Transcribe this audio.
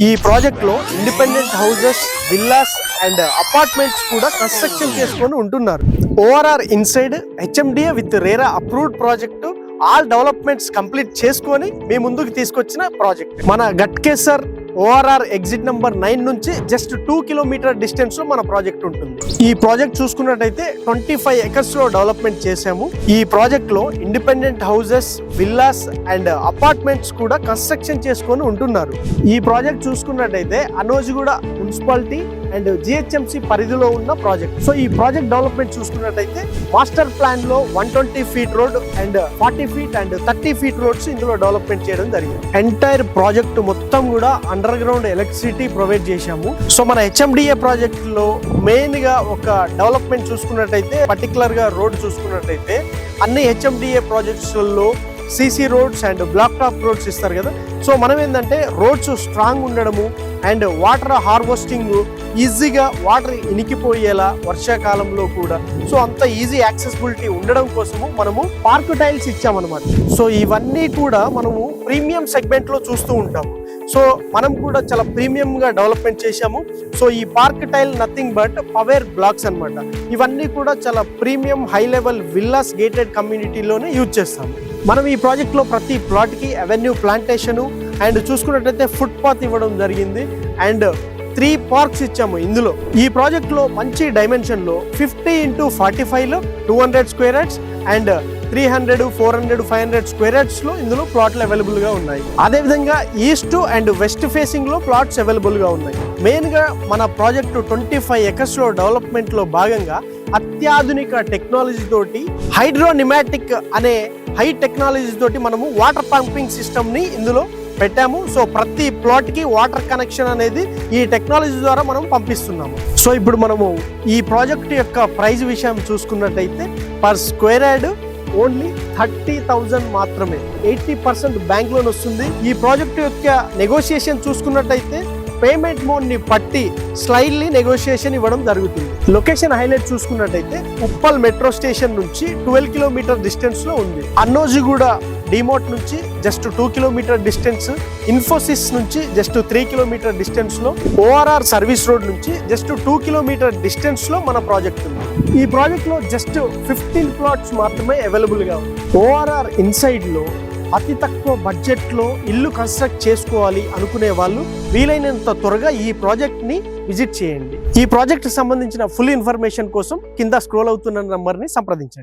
ఈ ప్రాజెక్ట్ లో independent houses, villas and apartments కూడా కన్స్ట్రక్షన్ చేసుకొని ఉంటున్నారు. ORR inside HMDA with RERA approved project all developments complete చేసుకొని మీ ముందుకు తీసుకొచ్చిన ప్రాజెక్ట్. మన గట్కేసర్ ఓఆర్ఆర్ ఎగ్జిట్ నంబర్ 9 నుంచి జస్ట్ 2 కిలోమీటర్ డిస్టెన్స్ లో మన ప్రాజెక్ట్ ఉంటుంది. ఈ ప్రాజెక్ట్ చూసుకున్నట్టయితే 25 ఎకర్స్ లో డెవలప్మెంట్ చేశాము. ఈ ప్రాజెక్ట్ లో independent houses, villas and apartments కూడా కన్స్ట్రక్షన్ చేసుకొని ఉంటున్నారు. ఈ ప్రాజెక్ట్ చూసుకున్నట్టయితే అనోజిగూడ మున్సిపాలిటీ అండ్ జిహెచ్ఎంసి పరిధిలో ఉన్న ప్రాజెక్ట్. సో ఈ ప్రాజెక్ట్ డెవలప్మెంట్ చూసుకున్నట్టయితే మాస్టర్ ప్లాన్ లో 120 feet road and 40 feet and 30 feet roads ఇందులో డెవలప్మెంట్ చేయడం జరిగింది. ఎంటైర్ ప్రాజెక్ట్ మొత్తం కూడా అండర్ గ్రౌండ్ ఎలక్ట్రిసిటీ ప్రొవైడ్ చేశాము. సో మన హెచ్ఎండిఏ ప్రాజెక్ట్ లో మెయిన్ గా ఒక డెవలప్మెంట్ చూసుకున్నట్టయితే పర్టికులర్ గా రోడ్ చూసుకున్నట్టయితే అన్ని హెచ్ఎండిఏ ప్రాజెక్ట్స్ లో CC roads and black top roads ఇస్తారు కదా. సో మనం ఏంటంటే రోడ్స్ స్ట్రాంగ్ ఉండడము అండ్ వాటర్ హార్వెస్టింగ్ ఈజీగా వాటర్ ఇనికిపోయేలా వర్షాకాలంలో కూడా సో అంత ఈజీ యాక్సెసిబిలిటీ ఉండడం కోసము మనము పార్క్ టైల్స్ ఇచ్చామన్నమాట. సో ఇవన్నీ కూడా మనము ప్రీమియం సెగ్మెంట్ లో చూస్తూ ఉంటాము. సో మనం కూడా చాలా ప్రీమియం గా డెవలప్మెంట్ చేశాము. సో ఈ park tile nothing but paver blocks అన్నమాట. ఇవన్నీ కూడా చాలా premium high level villas gated కమ్యూనిటీలోనే యూజ్ చేస్తాము. మనం ఈ ప్రాజెక్ట్ లో ప్రతి ప్లాట్ కి అవెన్యూ ప్లాంటేషన్ అండ్ చూసుకున్నట్టయితే ఫుట్ పాత్ ఇవ్వడం జరిగింది అండ్ 3 పార్క్స్ ఇచ్చాము. ఇందులో ఈ ప్రాజెక్ట్ లో మంచి డైమెన్షన్ లో 50x45 లో 200 square yards and 300, 400, 500 square yards లో ఇందులో ప్లాట్లు అవైలబుల్ గా ఉన్నాయి. అదే విధంగా ఈస్ట్ అండ్ వెస్ట్ ఫేసింగ్ లో ప్లాట్స్ అవైలబుల్ గా ఉన్నాయి. మెయిన్ గా మన ప్రాజెక్టు 25 ఎకర్స్ లో డెవలప్మెంట్ లో భాగంగా అత్యాధునిక టెక్నాలజీ తోటి హైడ్రోనిమాటిక్ అనే హై టెక్నాలజీ తోటి మనము వాటర్ పంపింగ్ సిస్టమ్ ని ఇందులో పెట్టాము. సో ప్రతి ప్లాట్ కి వాటర్ కనెక్షన్ అనేది ఈ టెక్నాలజీ ద్వారా మనం పంపిస్తున్నాము. సో ఇప్పుడు మనము ఈ ప్రాజెక్ట్ యొక్క ప్రైస్ విషయం చూసుకున్నట్టయితే పర్ స్క్వేర్ యార్డ్ ఓన్లీ 30,000 మాత్రమే. 80% బ్యాంక్ లోన్ వస్తుంది. ఈ ప్రాజెక్ట్ యొక్క నెగోషియేషన్ చూసుకున్నట్టయితే పేమెంట్ మోడ్ ని పట్టి స్లైడ్లీ నెగోషియేషన్ ఇవ్వడం జరుగుతుంది. లొకేషన్ హైలైట్ చూసుకున్నట్టయితే ఉప్పల్ మెట్రో స్టేషన్ నుంచి 12 కిలోమీటర్ డిస్టెన్స్ లో ఉంది. అన్నోజిగూడ డిమోట్ నుంచి జస్ట్ 2 కిలోమీటర్ డిస్టెన్స్, ఇన్ఫోసిస్ నుంచి జస్ట్ 3 కిలోమీటర్ డిస్టెన్స్ లో, ఓఆర్ఆర్ సర్వీస్ రోడ్ నుంచి జస్ట్ 2 కిలోమీటర్ డిస్టెన్స్ లో మన ప్రాజెక్ట్ ఉంది. ఈ ప్రాజెక్ట్ లో జస్ట్ 15 ప్లాట్స్ మాత్రమే అవైలబుల్ గా ఉంది. ఓఆర్ఆర్ ఇన్సైడ్ లో అతి తక్కువ బడ్జెట్ లో ఇల్లు కన్స్ట్రక్ట్ చేసుకోవాలి అనుకునే వాళ్ళు వీలైనంత త్వరగా ఈ ప్రాజెక్ట్ ని విజిట్ చేయండి. ఈ ప్రాజెక్ట్ సంబంధించిన ఫుల్ ఇన్ఫర్మేషన్ కోసం కింద స్క్రోల్ అవుతున్న నంబర్ ని సంప్రదించండి.